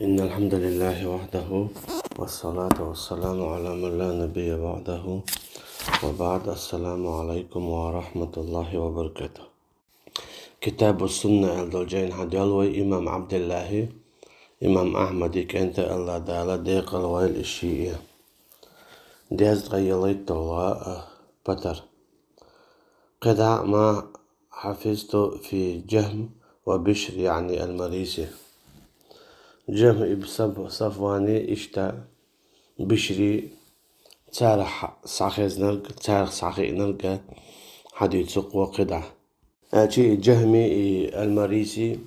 إن الحمد لله وحده والصلاة والسلام على من لا نبي بعده وبعد. السلام عليكم ورحمة الله وبركاته. كتاب السنة الدولجين حديالوي إمام عبد الله إمام أحمد كانت الله دالا ديق الويل الشيئة ديز غيليت الله بطر قدع ما حفظت في جهم وبشر يعني المريسي جهم ابن صفواني اشتا بشري تارح صاخي نرجع حديث سوق وقدع أشي جهمي المريسي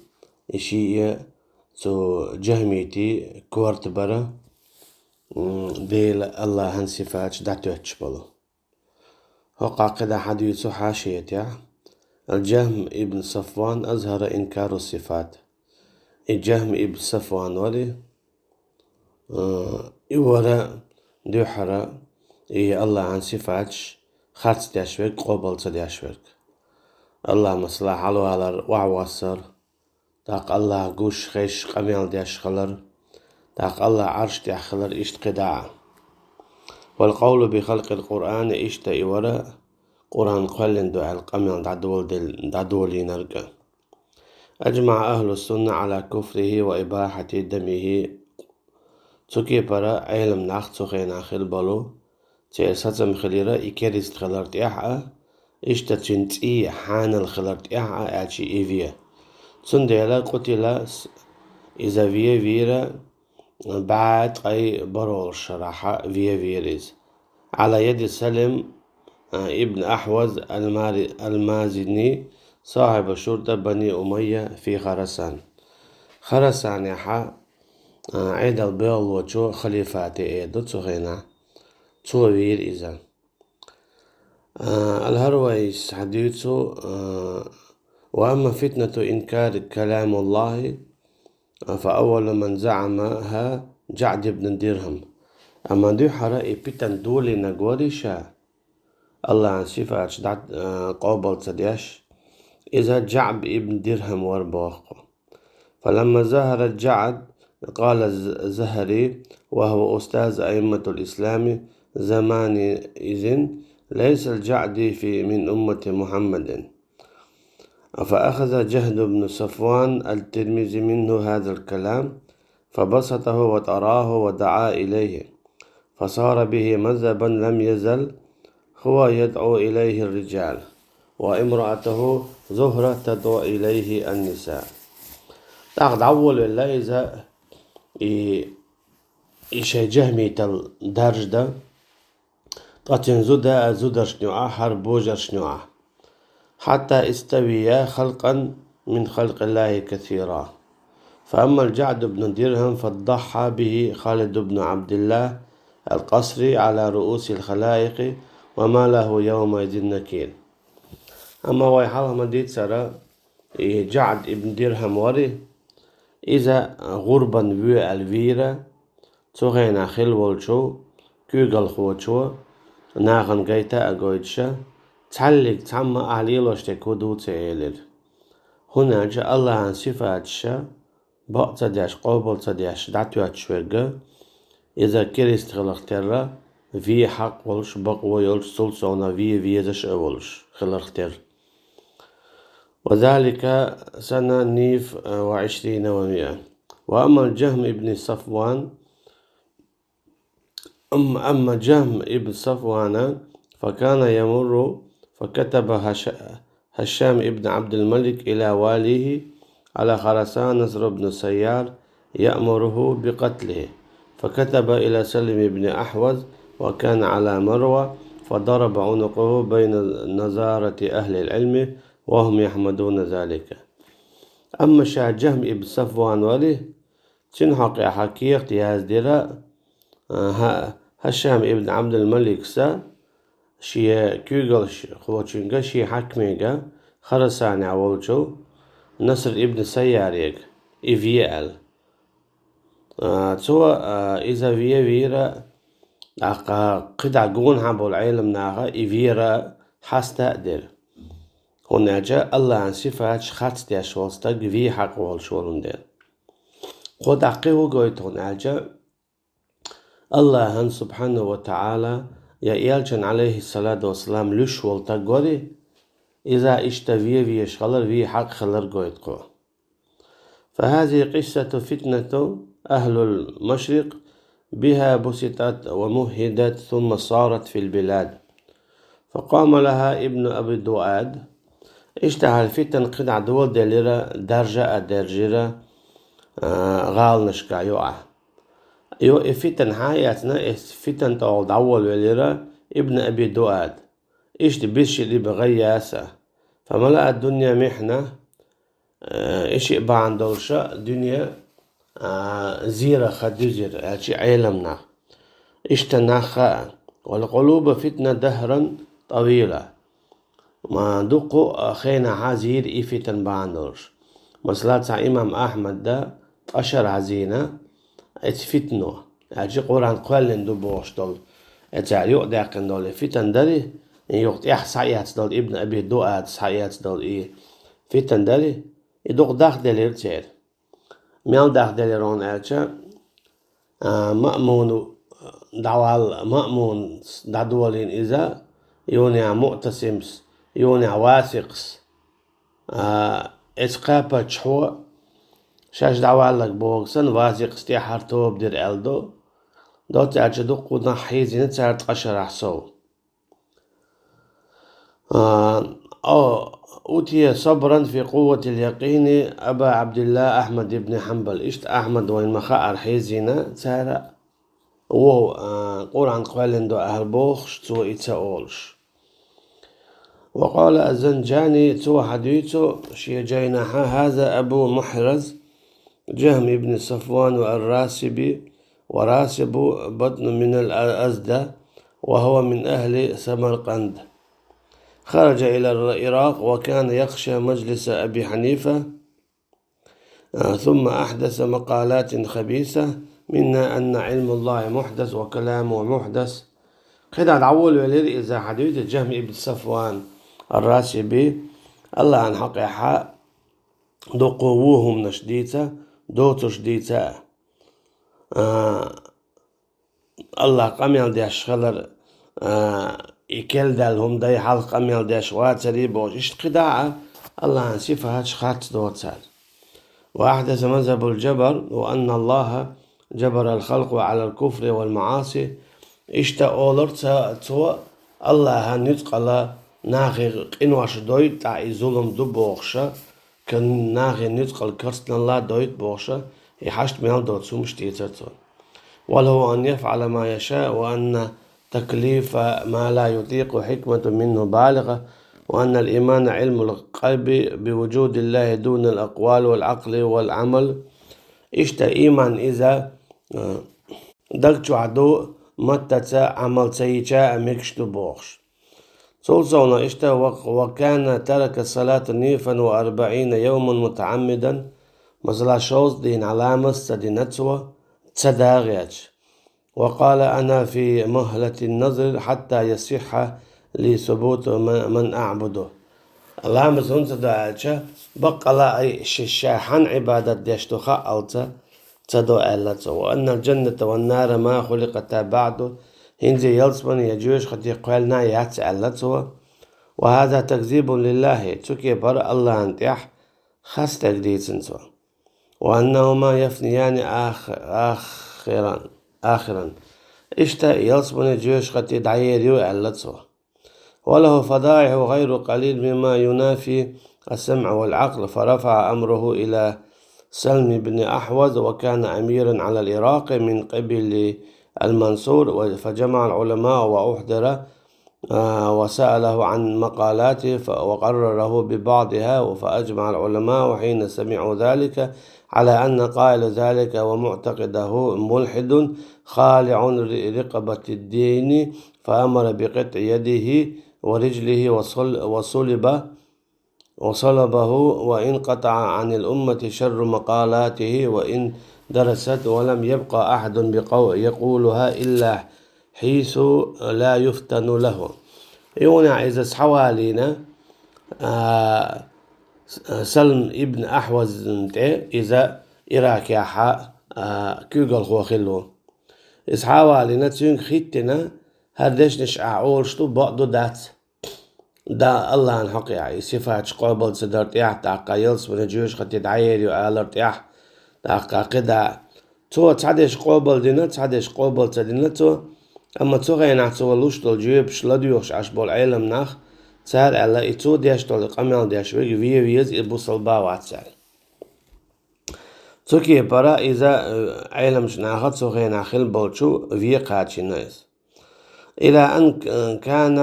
إشي تو جهميتي كورت برا ديل الله هنسفاتش دعتوش بلو هو قاعدة حديث حاشية الجهم ابن صفوان أظهر إنكار الصفات. الجهم ابن صفوان ولي يورا ديحرا الله عن صفاتش خارج دياشوك قبل تدياشوك الله مصلح على وعوصر تاق الله قوش خيش قميل دياش خلر تاق الله عرش دياخلر اشت قداع والقول بخلق القرآن اشت إورا قرآن قلن دعا القميل دعدولي نرقى. أجمع أهل السنة على كفره وإباحة دمه تكي برا علم ناخ تخين آخر بلو تيساتم خليرا إكريست خلرت إحا إشتا تنتي حان الخلرت إحا أعشي إيفيا تنديلا قتلا إذا فيرا بعد أي برول الشراحة فيريز على يد سلم ابن أحوز المازني صاحب شرطة بني أمية في خرسان يحا عيد البيض وشو خليفاتي إيدو تخينا توير إذا الهرويس حديثه وأما فتنة إنكار كلام الله فأول من زعمها جعد بن درهم أما دي حرائي بيتن دولي نقوريشا الله عن صفات قابل تدياش إذا جعب ابن درهم ورباقه فلما ظهر الجعد قال الزهري وهو أستاذ أئمة الإسلام زمان إذن ليس الجعد من أمة محمد. فأخذ جهد بن صفوان الترمذي منه هذا الكلام فبسطه وتراه ودعا إليه فصار به مذهبا لم يزل هو يدعو إليه الرجال وامرأته زهرة تدعو إليه النساء. تاخد أول الله إذا إيشي جهمي الدرج ده تاتين زودر شنوعة حربوجر شنوعة حتى استويا خلقا من خلق الله كثيرا. فأما الجعد بن درهم فضحى به خالد بن عبد الله القصري على رؤوس الخلائق وما له يومئذ نكير. أما ويحاول مديد سرى جعد ابن درهم وري إذا غربا في الفيرة تغينا خلولشو كيغل خوتشو ناغن جيتا أقويتشا تعلق تعمى أعليلوش تكودو تعيلر. هنا جاء الله عن صفاتشا بقتا دياش قوبل تدياش دعتوات شويقة إذا كريست خلقترا في حق ولش بقوة يولش سلسونا في زش أولش خلقتر وذلك سنة 22 و100. وأما الجهم ابن صفوان أما جهم ابن صفوان فكان يمر فكتب هشام ابن عبد الملك إلى واليه على خرسان نصر بن سيار يأمره بقتله فكتب إلى سلم بن أحوز وكان على مروة فضرب عنقه بين نظارة أهل العلم وهم يحمدون ذلك. أما شاه جهم ابن صفوان وليه تنحق حقيقة يازدرا هشام ابن عبد الملك سا شي كيغل خوتشنغا شي حكميغا خرساني عولشو نصر ابن سياريغ إفيال تو إذا فيرا قدع قون حبو العلم ناغا إفيرا حستقدر هنا جاء الله عن صفات خاتس دياش والستق في حق والشورون دير قد عقيه قويتون أجا الله سبحانه وتعالى يا إيالجن عليه الصلاة والسلام لش والتقوري إذا اشتوي في شغلر في حق خلر قويتقو. فهذه قصة فتنة أهل المشرق بها بسطت ومهدت ثم صارت في البلاد. فقام لها ابن أبي الدؤاد اشتهى الفتن قدع دول دليرة درجة درجة غال نشكا يو فتن حياتنا فتن تول دول وليرة ابن أبي الدؤاد إيش بيش اللي بغياسة فملأ الدنيا محنة إيش بعن دولشة دنيا زيرة خدوزر هالشي علمنا إيش تناخا والقلوب فتنة دهرا طويلة ما دقوا خينا عزير إفتن بعن دولش مثلا إمام أحمد ده أشر عزينة اتفتنو هالشي قرآن قوالن دو بوشتول اتعليق داقن دول فتن داري يوقت سعيات دول ابن أبي الدؤاد سعيات دول فتن داري يدوق داخ دلير تير ميال داخ دليرون ألشا مأمون دعوال مأمون دعوالين إذا يونع مؤتسمس يونع واثقس اسقابة شحو شاش دعوالك بوغسن واثقس تي حرتوب دير ألدو دوت ألشا دوق ونحيزين تسارت قشر أحسو أوتي صبرا في قوة اليقين أبا عبد الله أحمد بن حنبل إشت أحمد وين مخاء حيزينا تارا وهو قرآن قوالين دو أهل بوخش تو إتساولش وقال الزنجاني تو حديثو شيجينا هذا أبو محرز جهم بن صفوان والراسبي وراسب بطن من الأزدة وهو من أهل سمرقند خرج إلى العراق وكان يخشى مجلس أبي حنيفة ثم أحدث مقالات خبيثة منها أن علم الله محدث وكلامه محدث خدع العول ولير إذا حديث الجهم ابن صفوان الراسبي الله عن حقيقة دو قووهم نشديته دوتو شديته الله قميل دي أشغلر يكل دالهم داي حلق أميال داش واتري بوش إشت قداعة الله نسيفها هاتش خات دوتسال وأحدث مذهب الجبر وأن الله جبر الخلق على الكفر والمعاصي إشتا أولر تو الله نتقل ناغي إنواش دويت تعي ظلم دو بوخشة كان ناغي نتقل كرسنا الله دويت بوخشة يحشت ميال دوتسو مشتيتر وله أن يفعل ما يشاء وأن تكليف ما لا يطيق حكمة منه بالغة وأن الإيمان علم القلب بوجود الله دون الأقوال والعقل والعمل إشتا إيمان إذا دقتو عدو متتا عمل سيجاء مكشتو بوخش صلصونا إشتا وكان ترك الصلاة نيفا 40 يوما متعمدا مثلا شوز دين علامة سدينتسوة تسداغياتش وقال أنا في مهلة النظر حتى يصح لي ثبوت من أعبده الله مزون تدعى بقى لا أي شاحن عبادة ديشتو خالته تدو ألته وأن الجنة والنار ما خلقتا بعد هنزي يلسمن يجوش قد يقولنا يتألته وهذا تكذيب لله تكي بر الله انتح خاص تقديد سنسوا وأنهما يفنيان آخرا إشتا يلسمن جيوش قد يدعي ريو ألته وله فضائح غير قليل مما ينافي السمع والعقل فرفع أمره إلى سلم بن أحوز وكان أميرا على العراق من قبل المنصور فجمع العلماء وأحضر وسأله عن مقالاته وقرره ببعضها فأجمع العلماء حين سمعوا ذلك على أن قائل ذلك ومعتقده ملحد خالع رقبة الدين فأمر بقطع يده ورجله وصلبه وإن قطع عن الأمة شر مقالاته وإن درست ولم يبقى أحد يقولها إلا حيث لا يفتن له يونع إذا حوالينا سلم ابن أحوز إذا إراك يا حاء كوغل خو خلو إسحاوا لنتسون خيتنا هردش نشعول شتو بقدو دات دا الله حق يعني صفات قابل صدرت تاقا يلس من جوش خد يدعير يؤالرت تاقا قدا تو تعدش قابل دينا تعدش قابل تدينا تو أما تو غينا تو لوشتل جيب شلديوش عشبول علم ناخ تسال على إتو ديشتل قمل ديش ويجي ويز إبوصل باوات سال توكي برا إذا علم شناخت تو غينا خل بولشو في قاتشي نايس إلى أن كان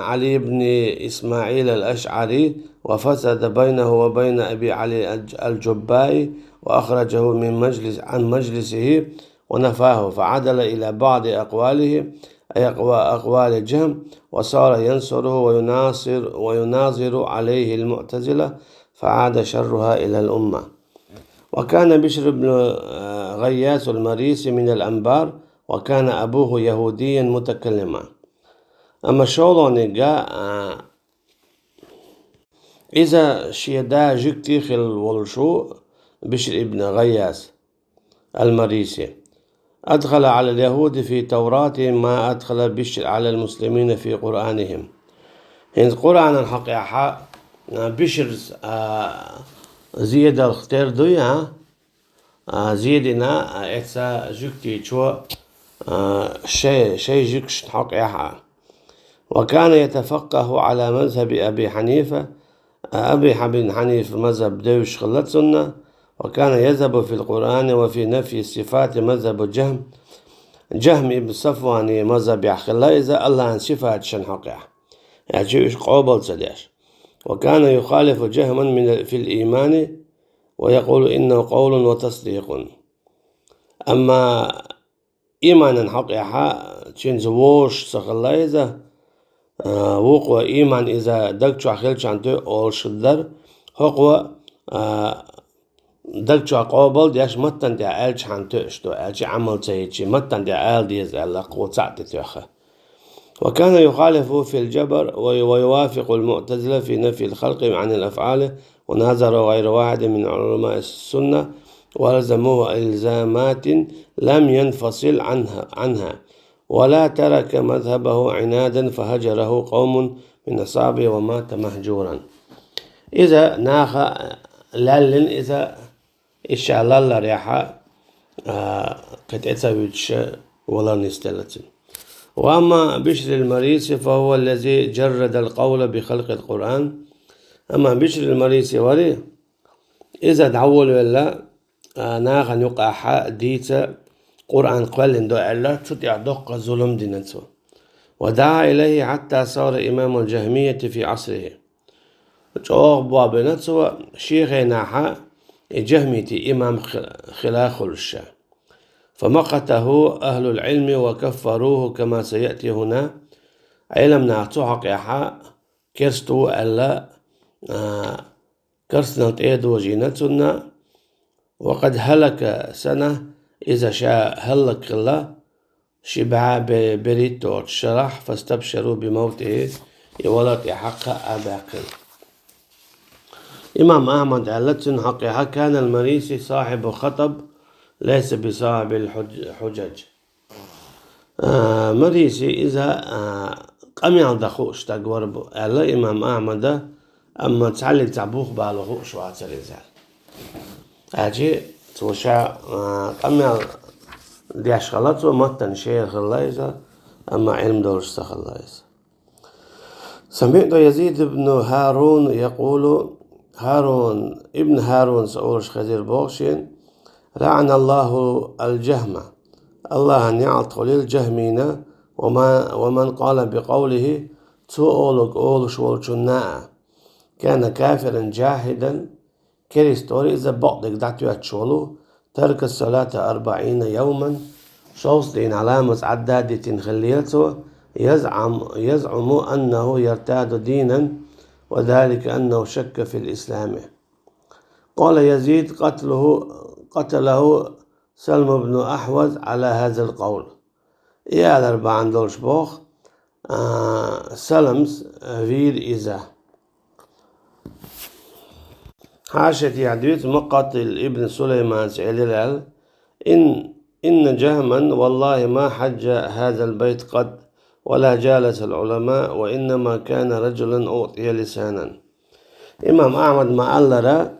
علي بن إسماعيل الأشعري وفسد بينه وبين أبي علي الجبائي وأخرجه عن مجلسه ونفاه فعدل إلى بعض أقواله أي أقوال الجهم وصار ينصره ويناظر عليه المعتزلة فعاد شرها إلى الأمة. وكان بشر بن غياث المريسي من الأنبار وكان أبوه يهوديا متكلما. أما شولوني جاء إذا شيدا جكتي خل والشو بشر ابن غياث المريسي أدخل على اليهود في توراتهم ما أدخل بشر على المسلمين في قرآنهم. هند قرآن الحقيقة بشر زيادة اختار دويا زيدنا إتسا جكتي شو شيء جكش حقيقة. وكان يتفقه على مذهب أبي حنيفة مذهب دوش خلت سنة. وكان يذهب في القرآن وفي نفي الصفات مذهب جهم ابن صفواني مذهب يحخلا إذا الله عن صفات شن حقيقة يعني قابل صديش. وكان يخالف جهما في الإيمان ويقول إنه قول وتصديق. أما إيمانا حقيقة تشينزووش سخلا إذا وقوة إيمان إذا دكتش أخيلش عنده أول شدر هقوة دكتش قابل ديش متن دي ألش عنده اشتو ألش عمل تيجي متن دي أل ديز ألا قوة ساعة تيخه. وكان يخالف في الجبر ويوافق المعتزلة في نفي الخلق عن الأفعال ونظر غير واحد من علماء السنة ولزموه إلزامات لم ينفصل عنها ولا ترك مذهبه عنادا فهجره قوم من أصحابه ومات مهجورا. إذا ناخ لالن إذا إن شاء الله ريحة قد أتسويتش ولا نستلتن. وأما بشر المريسي فهو الذي جرد القول بخلق القرآن. أما بشر المريسي وري إذا دعول ولا ناخ نقع حق ديتا قرآن قال دو الله تطيع دق ظلم دينته ودعا إليه حتى صار إمام الجهمية في عصره. جواب بابنته شيخ ناحا جهمية إمام خلاخ الشام فمقته أهل العلم وكفروه كما سيأتي هنا. علم نعطو حقيقة كرستو ألا كرسنا تأيدو جينتنا وقد هلك سنة إذا شاء هلك الله شبع بريتو شرح فاستبشروا بموته يولد حق أباقل. إمام أحمد علتن حقيقة كان المريسي صاحب خطب ليس بصاحب الحجج. مريسي إذا قم يعضخوش تقوربو ألا إمام أحمد أما تعلق تعبوخ بالغوش وعسر يزال أجي توشا قم ديش غلطو متن شيخ خلايزة أما علم دولش سخلايزة. سمعت يزيد بن هارون يقول ابن هارون سأولش خزير بوغشين لعن الله الجهم الله أن يعطل الجهمين ومن قال بقوله أولش والجناء كان كافرا جاهدا كريستوري إذا بعضك دعتوا أتشولو ترك الصلاة 40 يوما شوص دين علامة عدادة خليته يزعم أنه يرتاد دينا وذلك أنه شك في الإسلام. قال يزيد قتله سلم بن أحوز على هذا القول. يا الأربعة دولش بوخ سلمس فير إذا حاشت يعديت مقاتل ابن سليمان سعيلال إن جهما والله ما حج هذا البيت قد ولا جالس العلماء وإنما كان رجلا أعطي لسانا. إمام أحمد ما ألرا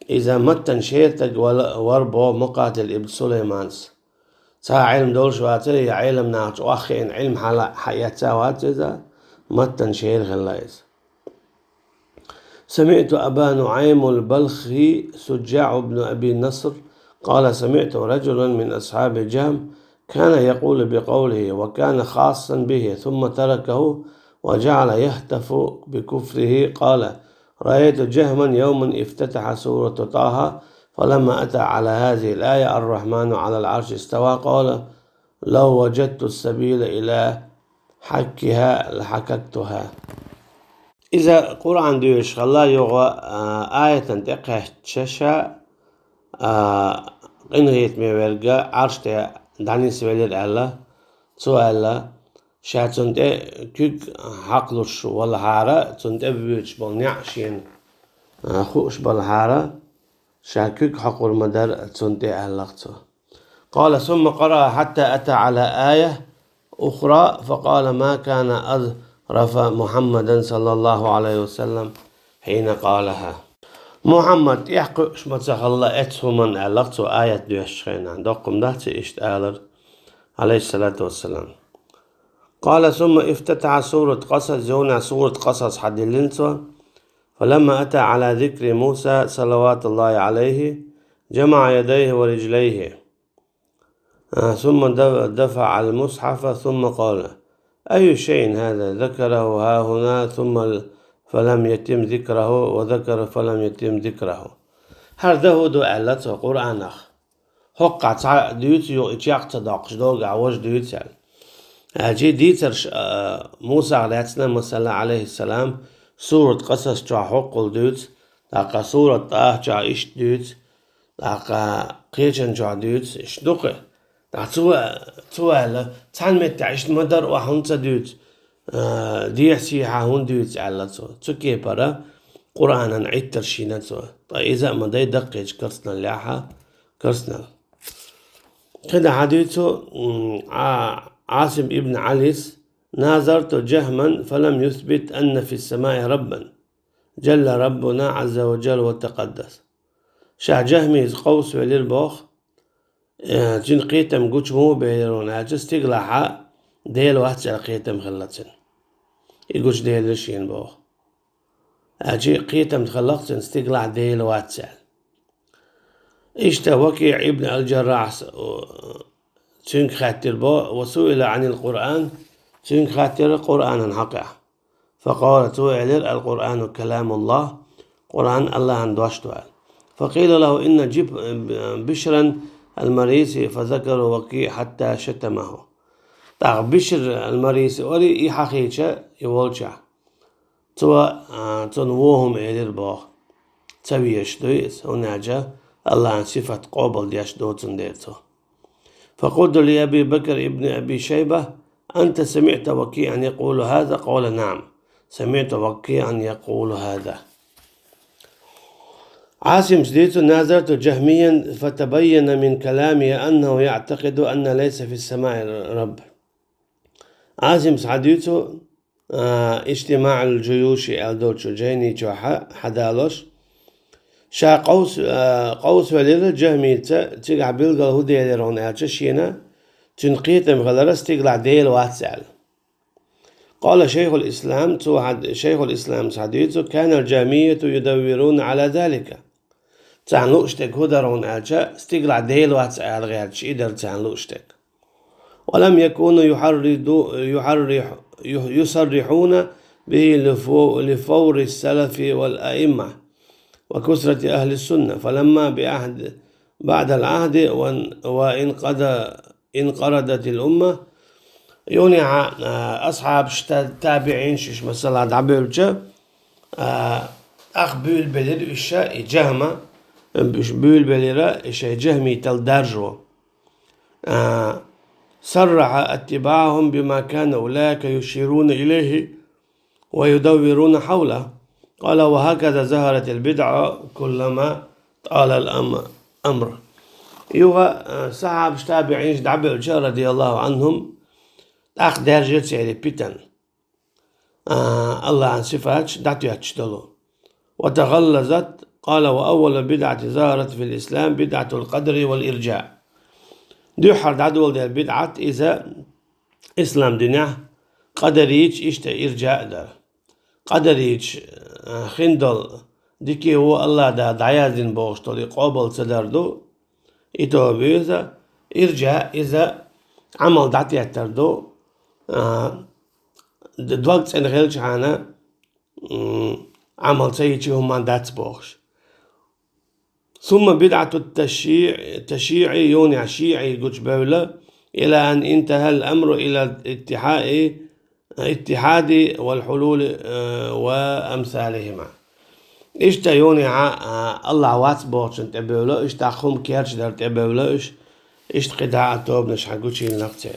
إذا متن شيرتك وربو مقاتل ابن سليمانس تا علم دول شواتر علم ناقش وأخين علم حياتا واتذا متن شير غلايز. سمعت أبا نعيم البلخي سجاع بن أبي نصر قال سمعت رجلا من أصحاب جهم كان يقول بقوله وكان خاصا به ثم تركه وجعل يهتف بكفره. قال رأيت جهما يوما افتتح سورة طه فلما أتى على هذه الآية الرحمن على العرش استوى قال لو وجدت السبيل إلى حكها لحككتها. إذا قرآن ديوش الله يغوى آية تقه تششا قنغيت ميورغا عرشت دعني سوالير الله سؤال شاتون تي كيك حقلوش والحارة تون تي بيوش بالنعشين خوش بالحارة شاكيك حقور مدار تون تي أهلقتو. قال ثم قرأ حتى أتى على آية أخرى فقال ما كان أظرف محمدا صلى الله عليه وسلم حين قالها. محمد يحكي شمتخ الله اتسو من ألقتو آية دوشخين عندكم دهتي اشتالر عليه الصلاة والسلام. قال ثم افتتح سورة قصص زونا سورة قصص حد اللينسو فلما أتى على ذكر موسى صلوات الله عليه جمع يديه ورجليه ثم دفع المصحف ثم قال أي شيء هذا ذكره ها هنا ثم فلم يتم ذكره وذكر فلم يتم ذكره. هذا هو دو علته قرآن حق ديوت يو اتياق تداقش دوغ عوج ديوت أجي ديتر موسى عليه السلام سورة قصص جا حق ديوت داقا سورة طه جا إش ديوت داقا قيجن جا ديوت إش دوقه توال تعلمت تعيش مدر وحنت ديوت ديحسي هون ديوت علته تكي برا قرآن عيد ترشينته. طيب إذا ما دي دقيج كرسنا اللحة كرسنا كده حديثه عاصم ابن عليس ناظرت جهما فلم يثبت أن في السماء ربا جل ربنا عز وجل وتقدس. شا جهمي قوس وللبوخ جن قيتم قوش مو بيرون عجز تقلعها ديل واحد قيتم خلتن يقوش ديل رشين بوخ أجي قيتم خلقتن استقلع ديل واحد إشتا وكيع ابن الجراح تنك خاتر بو وسئل عن القرآن تنك خاتر قرآنا حقا فقال توعلر القرآن كلام الله قرآن الله عن دوشتوال. فقيل له إن جب بشرا المريسي فذكر وكيع حتى شتمه. تاق بشر المريسي ولي إحاقيتش يولشع تنووهم إلير بو تبيش دويس هناجا الله عن صفة قابل دياش دوتن ديرتو. فقلت لأبي بكر ابن أبي شيبة أنت سمعت وكيعا يقول هذا؟ قال نعم سمعت وكيعا يقول هذا. عاصم سديت ناظرت جهميا فتبين من كلامه أنه يعتقد أن ليس في السماء رب. عاصم سعديتو اجتماع الجيوش الدولشو جيني جو حدالوش شا قوس وليل جهمي تقع بيلقى هدي لرون أعجشينا تنقيتم غلرس تقلع ديل واتسال. قال شيخ الإسلام سعديتو كان الجهمية يدورون على ذلك تعنلو اشتك هدرون أعجا استقلع ديل واتسال غير شيدر تعنلو اشتك ولم يكونوا يصرحون به لفور السلف والأئمة وكثرة أهل السنة. فلما بعد العهد انقرضت الأمة يونع أصحاب التابعين شش مثلا عبيرجة أخ بيل بلير إشاء جهمة بيل بليرة إشاء جهمي تلدرجو صرح اتباعهم بما كان أولئك يشيرون إليه ويدورون حوله. قال وهكذا ظهرت البدعة كلما طال الأمر. يوغا صحاب تابعين دعبل رضي الله عنهم أخ درجة سيري بيتن الله عن صفات دعتو يتشتلو وتغلظت قال وأول بدعة ظهرت في الإسلام بدعة القدر والإرجاء دو حرد عدول دي البدعة إذا إسلام دنيا قدريج إشتا إرجاء دار قدريج خندل ديكي هو الله دا دعيازين بوغشتولي قابل صدردو إتو بيوزا إرجاء إذا عمل دعتي يتردو دوقت سنخيلش عانا عمل سيتي هم داتس بوغش ثم بدعة التشيعي يونع شيعي قوش بولا إلى أن انتهى الأمر إلى الاتحاد والحلول وأمثالهما إشتا يونع الله واتس بوغش انتبولا إشتا خم كيرش در تبولا إشت قداء توب نشحقوشي النقصير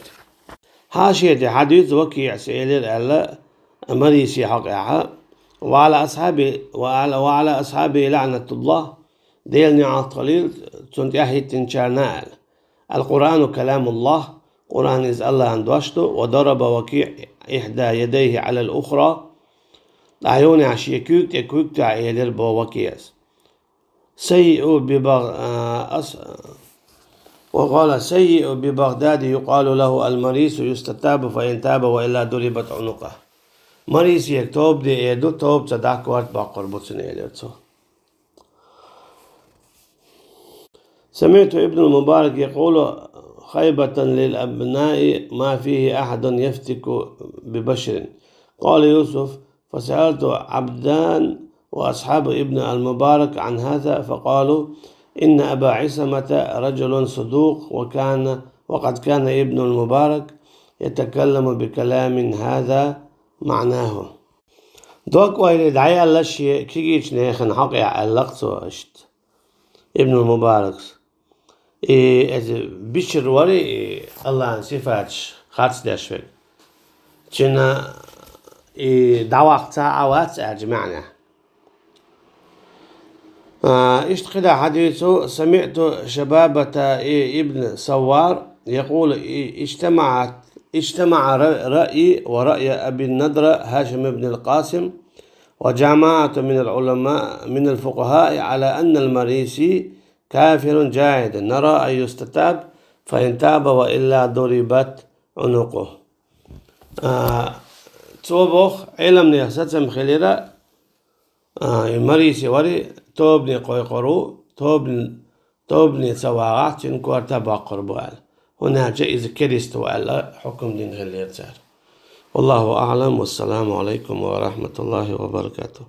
حاشية حديث وكيع سئلير ألا مريسي حقيقة وعلى أصحابه لعنة الله ديلني على قليل تنتهي تنشانال القرآن كلام الله قرآن إذ الله اندوشته وضرب وكيع إحدى يديه على الأخرى عيوني عشي كوك تكوك تعيلر بو وكيس سيء وقال سيء ببغداد يقال له المريس يستتاب فإن تاب وإلا ضربت عنقه مريس يكتب دي ايدو توب صداق وقت باقر بطن إليتو سمعت ابن المبارك يقول خيبة للأبناء ما فيه أحد يفتك ببشر قال يوسف فسألت عبدان وأصحاب ابن المبارك عن هذا فقالوا إن أبا عصمة رجل صدوق وقد كان ابن المبارك يتكلم بكلام هذا معناه دوك ويلي دعي الله شيء كيجيش نيخن حقي علقتو اشت ابن المبارك بشر وري الله صفاتش خاص داشوك جنا دعوة ساعات أجمعنا اشت كده حديثه سمعت شبابة ابن سوار يقول اجتمع رأيي ورأي أبي النضر هاشم بن القاسم وجماعة من العلماء من الفقهاء على أن المريسي كافر جاهد نرى أن يستتاب فإن تاب وإلا ضربت عنقه توبخ علم نيخساتم خليرا مريسي وري توبني قويقرو توبني سواغات تنكور تبا قربوال هنا جائز كريست وعلى حكم دين غير والله أعلم والسلام عليكم ورحمة الله وبركاته.